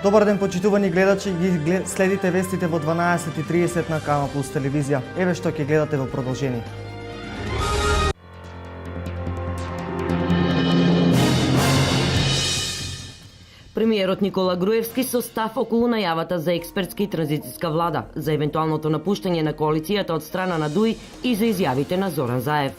Добар ден, почитувани гледачи, ги следите вестите во 12:30 на Кама Плюс телевизија. Еве што ќе гледате во продолжение. Премиерот Никола Груевски со став околу најавата за експертска и транзицијска влада, за евентуалното напуштање на коалицијата од страна на ДУИ и за изјавите на Зоран Заев.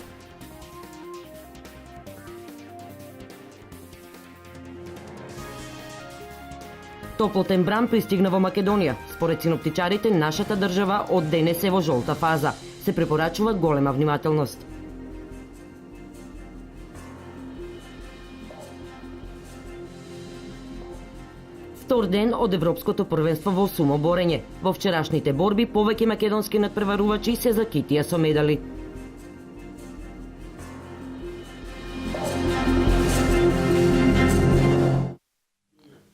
Топлотен бран пристигна во Македонија. Според синоптичарите, нашата држава од денес е во жолта фаза. Се препорачува голема внимателност. Втор ден од Европското првенство во сумоборење. Во вчерашните борби повеќе македонски надпреварувачи се закитија со медали.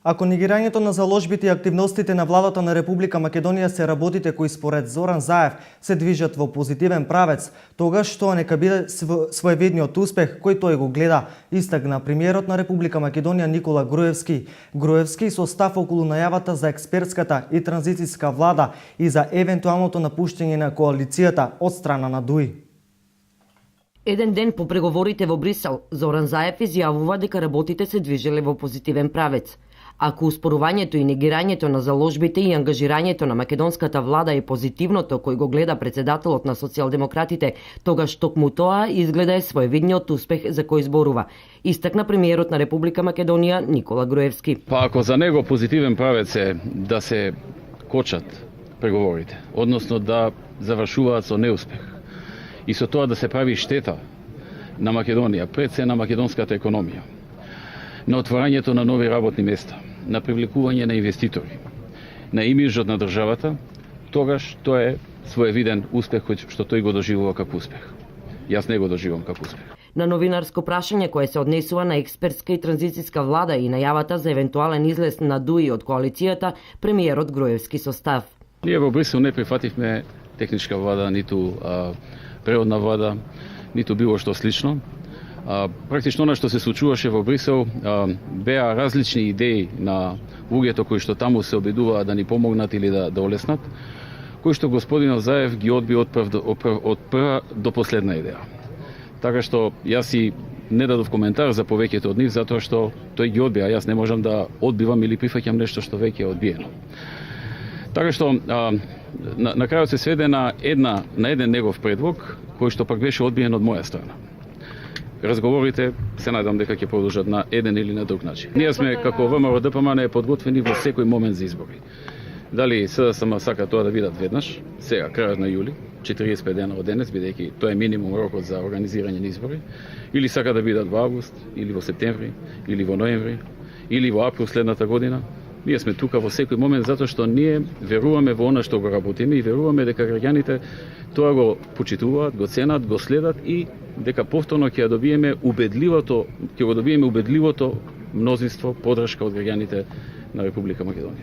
Ако негирањето на заложбите и активностите на владата на Република Македонија се работите кои според Зоран Заев се движат во позитивен правец, тогаш тоа нека биде своевидниот успех кој тој го гледа, истакна премиерот на Република Македонија Никола Груевски. Груевски со став околу најавата за експертската и транзицијска влада и за евентуалното напуштање на коалицијата од страна на ДУИ. Еден ден по преговорите во Брисел, Зоран Заев изјавува дека работите се движеле во позитивен правец. Ако успорувањето и негирањето на заложбите и ангажирањето на македонската влада е позитивното кој го гледа председателот на социјалдемократите, тогаш токму тоа изгледа е своевидниот успех за кој зборува, истакна премиерот на Република Македонија Никола Груевски. Па ако за него позитивен правец е да се кочат преговорите, односно да завршуваат со неуспех и со тоа да се прави штета на Македонија, пред се на македонската економија, на отворањето на нови работни места, на привлекување на инвеститори, на имиджот на државата, тогаш тоа е своевиден успех што тој го доживува како успех. Јас не го доживувам како успех. На новинарско прашање кое се однесува на експертска и транзицијска влада и најавата за евентуален излез на ДУИ од коалицијата, премиерот Груевски со став. Ние во Брисел не прифативме техничка влада, ниту преводна влада, ниту било што слично. Практично она што се случуваше во Брисел беа различни идеи на луѓето кои што таму се обидуваа да ни помогнат или да олеснат, кои што господинот Заев ги одби од прва до последна идеја. Така што јас и не дадов коментар за повеќето од нив, затоа што тој ги одби, а јас не можам да одбивам или прифаќам нешто што веќе е одбиено. Така што на крајот се сведе на еден негов предлог, кој што пак беше одбиен од моја страна. Разговорите се надам дека ќе продолжат на еден или на друг начин. Ние сме како ВМРО-ДПМН подготвени во секој момент за избори. Дали СДСМ сака тоа да бидат веднаш, сега крајот на јули, 45 дена од денес, бидејќи тоа е минимум рокот за организирање на избори, или сака да бидат во август, или во септември, или во ноември, или во април следната година. Ние сме тука во секој момент затоа што ние веруваме во она што го работиме и веруваме дека граѓаните тоа го почитуваат, го ценат, го следат и дека повторно ќе го добиеме убедливото мнозинство поддршка од граѓаните на Република Македонија.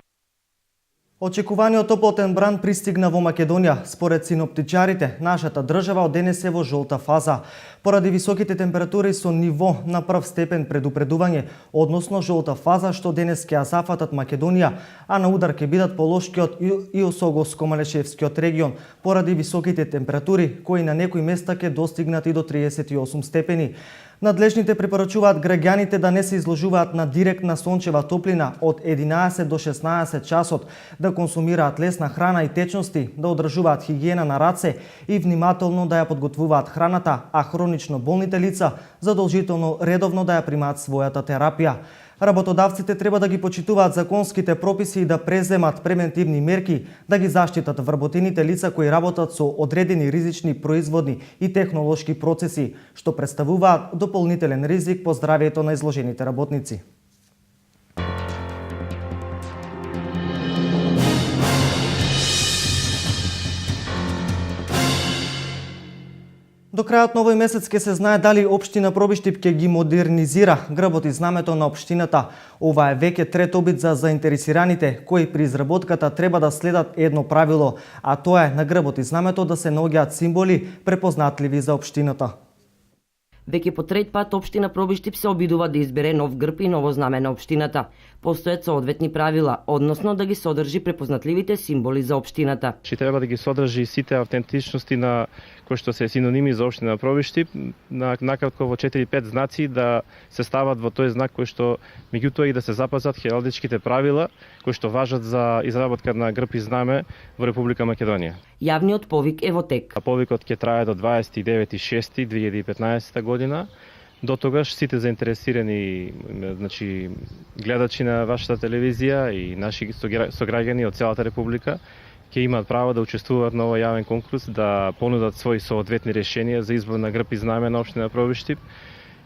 Очекуваниот топлотен бран пристигна во Македонија. Според синоптичарите, нашата држава од денес е во жолта фаза. Поради високите температури со ниво на прв степен предупредување, односно жолта фаза што денес ќе ја зафатат Македонија, а на удар ќе бидат Полошкиот и Осоговско-Малешевскиот регион, поради високите температури, кои на некои места ќе достигнат и до 38 степени. Надлежните препорачуваат граѓаните да не се изложуваат на директна сончева топлина од 11 до 16 часот, да консумираат лесна храна и течности, да одржуваат хигиена на раце и внимателно да ја подготвуваат храната, а хронично болните лица задолжително редовно да ја примаат својата терапија. Работодавците треба да ги почитуваат законските прописи и да преземат превентивни мерки да ги заштитат вработените лица кои работат со одредени ризични производни и технолошки процеси, што представуваат дополнителен ризик по здравието на изложените работници. До крајот на овој месец ќе се знае дали општина Пробиштип ќе ги модернизира грбот и знамето на општината. Ова е веќе трет обид за заинтересираните, кои при изработката треба да следат едно правило, а тоа е на грбот и знамето да се наоѓаат символи препознатливи за општината. Веќе по трет пат општина Пробиштип се обидува да избере нов грб и ново знаме на општината. постојат соодветни правила, односно да ги содржи препознатливите символи за општината. Треба да ги содржи сите автентичности на кои што се синоними за општина Пробиштип, накратко во 4-5 знаци да се стават во тој знак кој што меѓутоа и да се запазат хералдичките правила кои што важат за изработка на грб и знаме во Република Македонија. Јавниот повик е во тек. Повикот ќе трае до 29.6.2015 година. До тогаш сите заинтересирани гледачи на вашата телевизија и наши сограѓани од целата република ќе имаат право да учествуваат на овој јавен конкурс, да понудат своји соодветни решенија за избор на грб и знаме на општина Пробиштип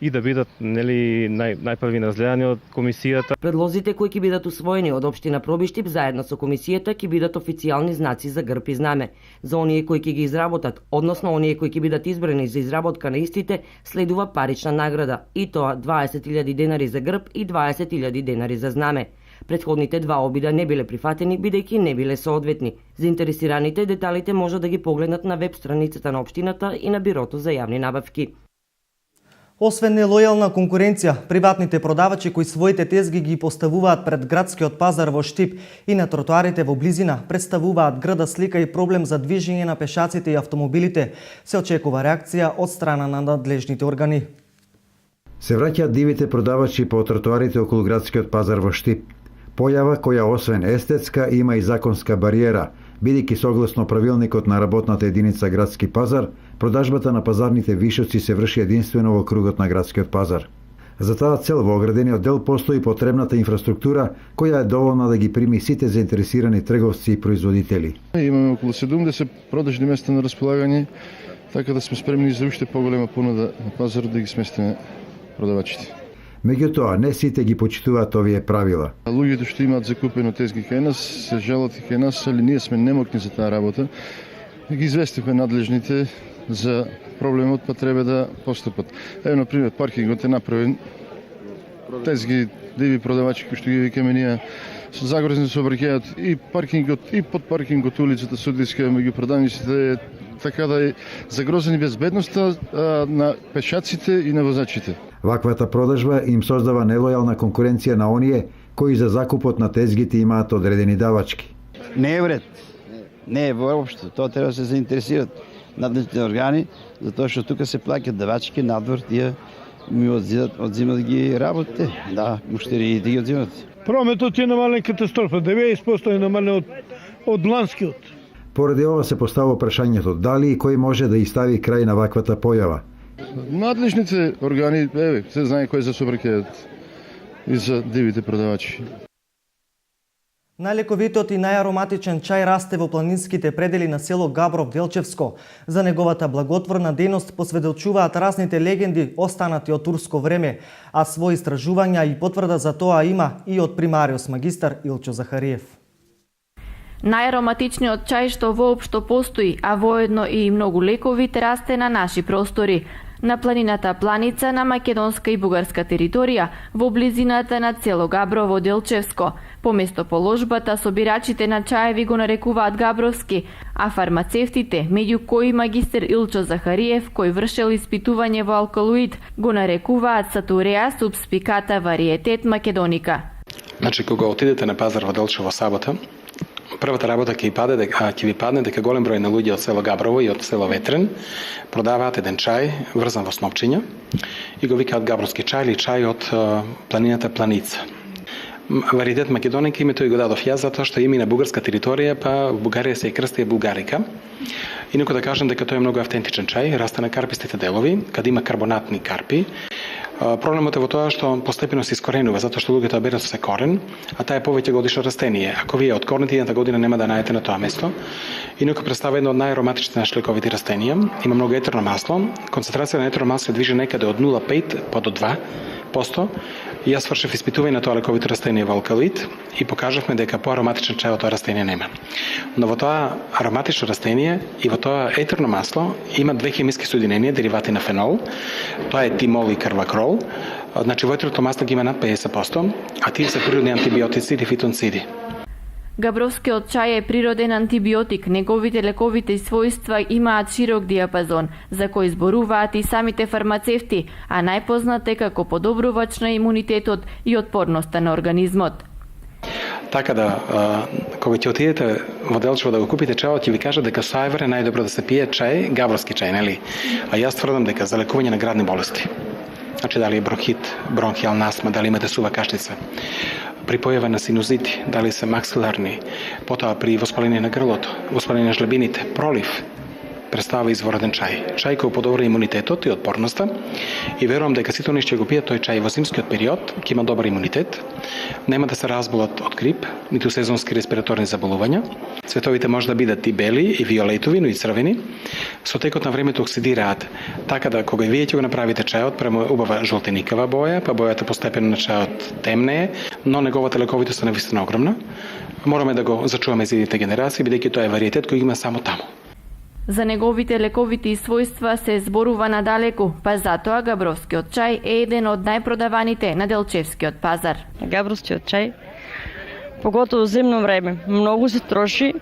и да бидат најпрви разгледани од комисијата. Предлозите кои ќе бидат усвоени од општина Пробиштип заедно со комисијата ќе бидат официјални знаци за грб и знаме. За оние кои ќе ги изработат, односно оние кои ќе бидат избрани за изработка на истите, следува парична награда, и тоа 20.000 денари за грб и 20.000 денари за знаме. Предходните два обида не биле прифатени бидејќи не биле соодветни. Заинтересираните деталите може да ги погледнат на веб страницата на општината и на Бирото за јавни набавки. Освен нелојална конкуренција, приватните продавачи кои своите тезги ги поставуваат пред градскиот пазар во Штип и на тротоарите во близина, представуваат грда слика и проблем за движење на пешаците и автомобилите. Се очекува реакција од страна на надлежните органи. Се враќаат дивите продавачи по тротоарите околу градскиот пазар во Штип. Појава која освен естетска има и законска бариера, бидејќи согласно правилникот на работната единица градски пазар, продажбата на пазарните вишоци се врши единствено во кругот на градскиот пазар. За таа цел во оградениот дел постои потребната инфраструктура која е доволна да ги прими сите заинтересирани трговци и производители. Имаме околу 70 продажни места на располагање, така да сме спремни за уште поголема понуда на пазарот да ги сместиме продавачите. Меѓутоа, не сите ги почитуваат овие правила. Луѓето што имаат закупено тезги кај нас, се жалат и кај нас, али ние сме немокни за таа работа. Ги известивме надлежните за проблемот, па треба да постапат. Ево, например, паркингот е направен. Тезги диви продавачи кои што ги викаме ние со загрозни сообраќајат и паркингот и под паркингот улицата Судиска меѓу продавниците, така да е загрозени безбедноста на пешаците и на возачите. Ваквата продажба им создава нелојална конкуренција на оние кои за закупот на тезгите имаат одредени давачки. Не е вред. Не е воопшто. Тоа треба да се заинтересираат надлежните органи, затоа што тука се плаќаат давачки, надвор тие ми одзимат ги работите. Да, муштериите ги одзимат. Прометот е намален катастрофа, 90% е намален од ланскиот. Поради ова се поставува прашањето дали и кој може да изстави крај на ваквата појава. Надлежните органи, се знае кој се сообраќаат и за дивите продавачи. Најлековитиот и најароматичен чај расте во планинските предели на село Габров Делчевско. За неговата благотворна дејност посведочуваат разните легенди останати од турско време, а своји истражувања и потврда за тоа има и од примариус магистар Илчо Захариев. Најароматичниот чај што воопшто постои, а воедно и многу лековит, расте на наши простори. На планината Планица на македонска и бугарска територија, во близината на село Габрово Делчевско. По местоположбата, собирачите на чаеви го нарекуваат габровски, а фармацевтите, меѓу кои магистер Илчо Захариев, кој вршел испитување во алкалоид, го нарекуваат Сатуреа субспиката вариетет македоника. Значи, кога отидете на пазар во Делчево сабота, првата работа ќе ви падне дека голем број на луѓе од село Габрово и од село Ветрен продаваат еден чај врзан во снопчиња и го викаат габровски чај или чај од планината Планица. Вариетет македоника името и го дадов јас затоа што име на бугарска територија, па в Бугарија се и крсти булгарика. Инаку да кажам дека тој е многу автентичен чај, расте на карпистите делови, каде има карбонатни карпи. Проблемот е во тоа што постепено се искоренува, затоа што луѓето берат се корен, а таа е повеќе годишно растение. Ако вие откорнете едната година нема да најдете на тоа место. Инаку представува едно од најароматичните наши лековити растенија, има многу етерно масло, концентрација на етерно масло се движи некаде од 0,5 па до 2%. И јас свршив испитување на тоа лековито растение во алкалоид и покажавме дека поароматичен чај од тоа растение нема. Но во тоа ароматично растение и во тоа етерно масло има две хемиски соединенија, деривати на фенол. Тоа е тимол и карвакрол. Значи во етерното масло ги има над 50%, а тие се природни антибиотици и фитонциди. Габровскиот чај е природен антибиотик, неговите лековите својства имаат широк диапазон, за кој зборуваат и самите фармацевти, а најпознат е како подобрувач на имунитетот и отпорноста на организмот. Така да, кога ќе отидете во Делчево да го купите чајот, ќе ви кажат дека сајвер е најдобро да се пие чај, габровски чај, нели? А јас тврдам дека за лекување на градни болести, значи дали е бронхит, бронхијална астма, дали имате сува кашлица, при појава на синузити, дали се максиларни, потоа при воспаление на грлото, воспаление на жлебините, пролив, представа извороден чај. Чај кој подобри имунитетот и отпорноста и верувам дека сите оние што го пијат тој чај во зимскиот период ќе има добар имунитет, нема да се разболат од грип, ниту сезонски респираторни заболувања. Цветовите може да бидат и бели, и виолетови, но и црвени. Со текот на времето оксидираат, така да кога вие ќе го направите чајот, према убава жолтеникава боја, па бојата постепено на чајот темне е, но неговата лековитост е навистина огромна. Мораме да го зачуваме за идните генерации, бидејќи тоа е вариетет кој има само таму. За неговите лековити својства се зборува надалеку, па затоа габровскиот чај е еден од најпродаваните на Делчевскиот пазар. Габровскиот чај, поготово зимно време, многу се троши,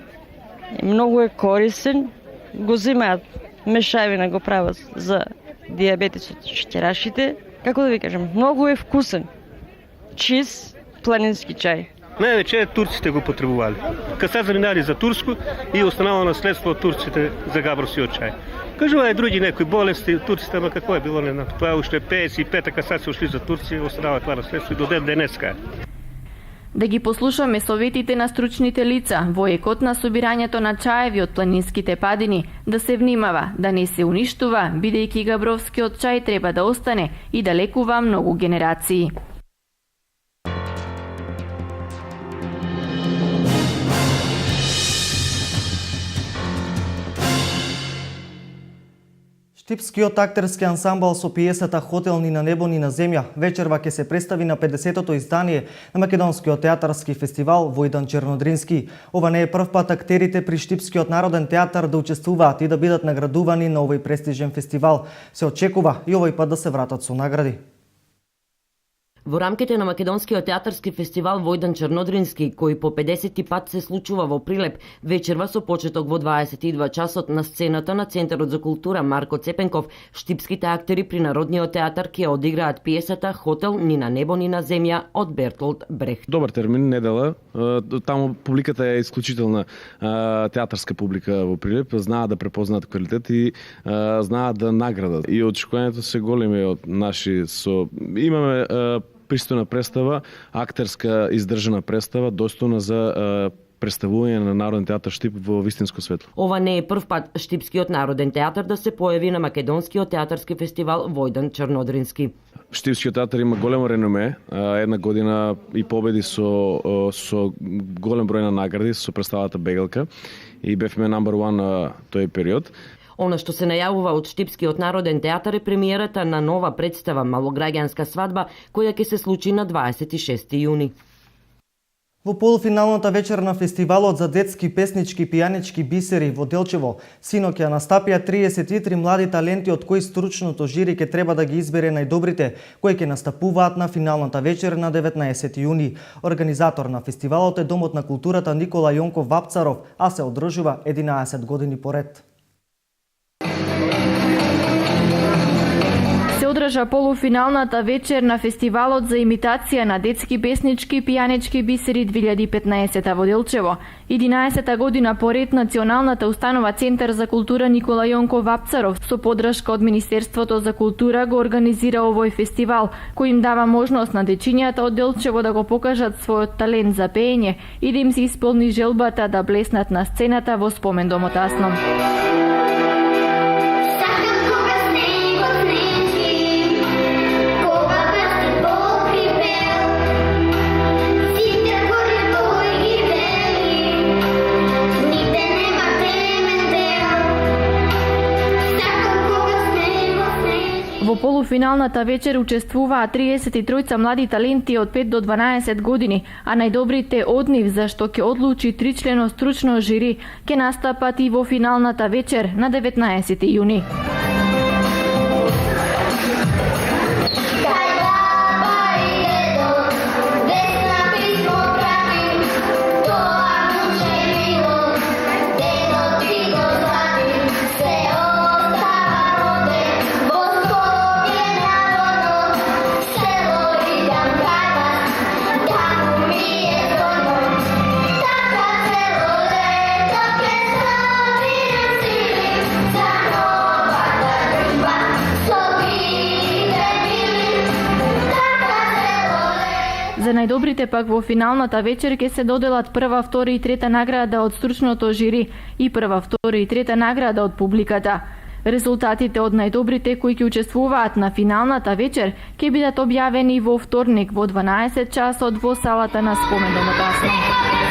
многу е корисен, го земаат мешавина, го прават за диабетесот, шеќерашите. Како да ви кажам, многу е вкусен, чист планински чај. Највеќе турците го потребували. Кад се заминали за турско и останало наследство од турците за габровскиот чај. Кажува и други некои болести, турците, ама какво е било, не знам. Тоа уште 55 кад се ушли за Турција, останава тоа наследство и до ден денеска. Да ги послушаме советите на стручните лица во екот на собирањето на чаеви од планинските падини, да се внимава, да не се уништува, бидејќи габровскиот чај треба да остане и да лекува многу генерации. Штипскиот актерски ансамбл со пиесата Хотел ни на небо ни на земја вечерва ќе се представи на 50-то издание на Македонскиот театарски фестивал Војдан Чернодрински. Ова не е прв пат актерите при Штипскиот народен театар да учествуваат и да бидат наградувани на овој престижен фестивал. Се очекува и овој пат да се вратат со награди. Во рамките на Македонскиот театарски фестивал Војдан Чернодрински, кој по 50 пат се случува во Прилеп, вечерва со почеток во 22 часот на сцената на Центарот за култура Марко Цепенков, штипските актери при Народниот театар ќе одиграат пиесата Хотел ни на небо ни на земја од Бертолд Брехт. Добар термин, недела. Таму публиката е исклучителна театарска публика во Прилеп, знаат да препознаат квалитет и знаат да наградат. И очекувањето се големи од наши имаме пристојна представа, актерска издржана представа, достојна за представување на Народен театар Штип во вистинско светло. Ова не е прв пат Штипскиот народен театар да се појави на Македонскиот театарски фестивал Војдан Чернодрински. Штипскиот театар има големо реноме, една година и победи со голем број на награди со представата Бегалка и бевме number 1 на тој период. Она што се најавува од Штипскиот народен театар е премиерата на нова представа Малограѓанска свадба, која ќе се случи на 26 јуни. Во полуфиналната вечер на фестивалот за детски песнички пијанички бисери во Делчево, синоќа настапија 33 млади таленти, од кои стручното жири ќе треба да ги избере најдобрите, кои ќе настапуваат на финалната вечер на 19 јуни. Организатор на фестивалот е Домот на културата Никола Јонков Вапцаров, а се одржува 11 години поред. Се одржа полуфиналната вечер на фестивалот за имитација на детски песнички пијанички бисери 2015 во Делчево. 11 година поред Националната установа Центар за култура Никола Јонков Вапцаров со поддршка од Министерството за култура го организира овој фестивал, кој им дава можност на дечињата од Делчево да го покажат својот талент за пеење и да им се исполни желбата да блеснат на сцената во спомендомот Асном. Во полуфиналната вечер учествуваа 33 млади таленти од 5 до 12 години, а најдобрите од нив, за што ќе одлучи тричлено стручно жири, ќе настапат и во финалната вечер на 19 јуни. За најдобрите пак во финалната вечер ќе се доделат прва, втора и трета награда од стручното жири и прва, втора и трета награда од публиката. Резултатите од најдобрите кои ќе учествуваат на финалната вечер ќе бидат објавени во вторник во 12 часот во салата на Спомендомот Асно.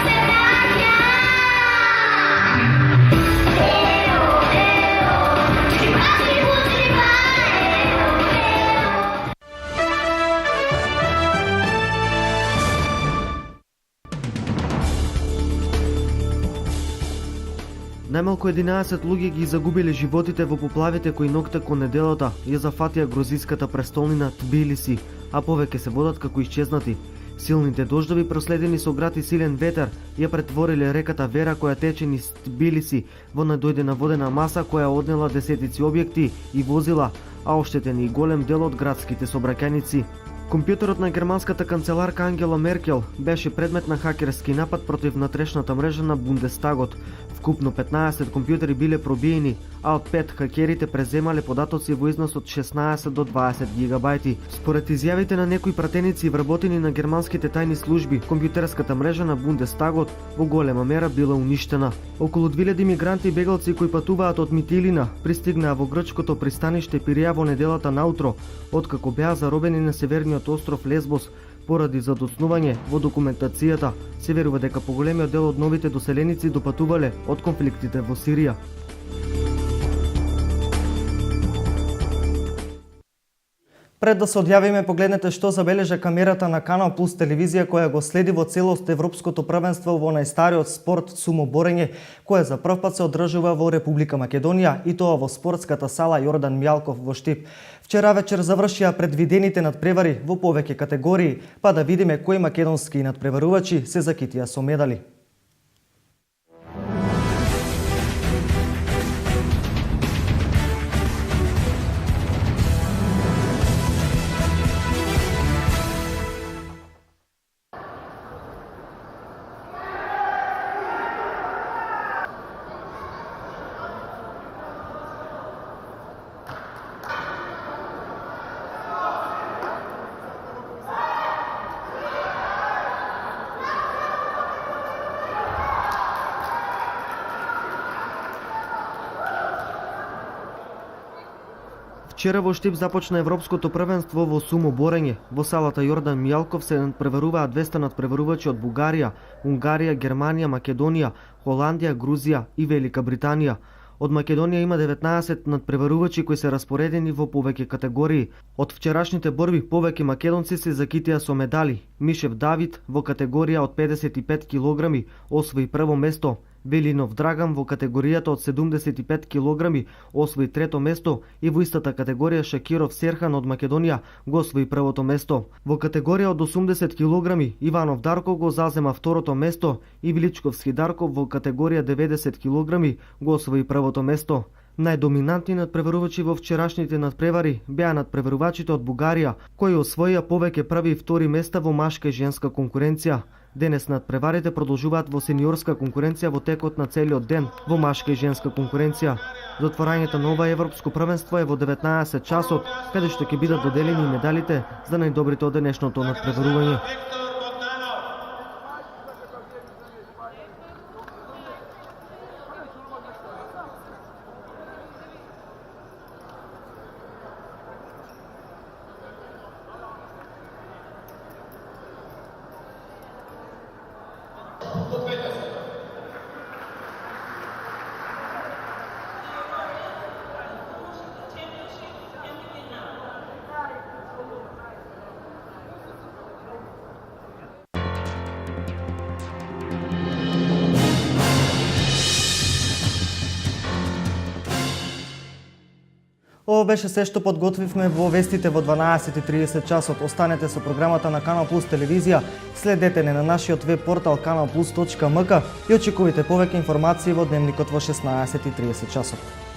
Најмалку 11 луѓе ги загубиле животите во поплавите кои ноќта кон неделата ја зафатија грузиската престолнина Тбилиси, а повеќе се водат како исчезнати. Силните дождови проследени со град и силен ветер ја претвориле реката Вера која тече низ Тбилиси во надојдена водена маса која однела десетици објекти и возила, а оштетени и голем дел од градските сообраќајници. Компјутерот на германската канцеларка Ангела Меркел беше предмет на хакерски напад против внатрешната мрежа на Бундестагот. Вкупно 15 компјутери биле пробиени, а од 5 хакерите преземале податоци во износ од 16 до 20 гигабајти. Според изјавите на некои пратеници и вработени на германските тајни служби, компјутерската мрежа на Бундестагот во голема мера била уништена. Околу 2000 мигранти и бегалци кои патуваат од Митилина пристигнаа во грчкото пристаниште Пиреја во неделата наутро, откако беа заробени на северниот остров Лесбос. Поради задоцнување во документацијата, се верува дека поголемиот дел од новите доселеници допатувале од конфликтите во Сирија. Пред да се одјавиме, погледнете што забележа камерата на Канал Плюс телевизија која го следи во целост Европското првенство во најстариот спорт сумоборење, кое за прв пат се одржува во Република Македонија и тоа во спортската сала Јордан Мјалков во Штип. Вчера вечер завршија предвидените надпревари во повеќе категории, па да видиме кои македонски надпреварувачи се закитија со медали. Вчера во Штип започна Европското првенство во сумоборење. Во салата Јордан Мјалков се надпреваруваа 200 надпреварувачи од Бугарија, Унгарија, Германија, Македонија, Холандија, Грузија и Велика Британија. Од Македонија има 19 надпреварувачи кои се распоредени во повеќе категории. Од вчерашните борби повеќе македонци се закитија со медали. Мишев Давид во категорија од 55 килограми освои прво место. Велинов Драган во категоријата од 75 килограми освои трето место и во истата категорија Шакиров Серхан од Македонија го освои првото место. Во категорија од 80 килограми Иванов Дарко го зазема второто место и Величковски Дарков во категорија 90 килограми го освои првото место. Најдоминантни надпреварувачи во вчерашните надпревари беа надпреварувачите од Бугарија, кои освоија повеќе први и втори места во машка и женска конкуренција. Денес надпреварите продолжуваат во сениорска конкуренција во текот на целиот ден во машка и женска конкуренција. Затворањето на ова европско првенство е во 19 часот, каде што ќе бидат доделени медалите за најдобрите од денешното надпреварување. Ова беше се што подготвивме во вестите во 12:30 часот. Останете со програмата на Канал Плюс телевизија, следете не на нашиот веб портал kanalplus.mk и очекувате повеќе информации во дневникот во 16:30 часот.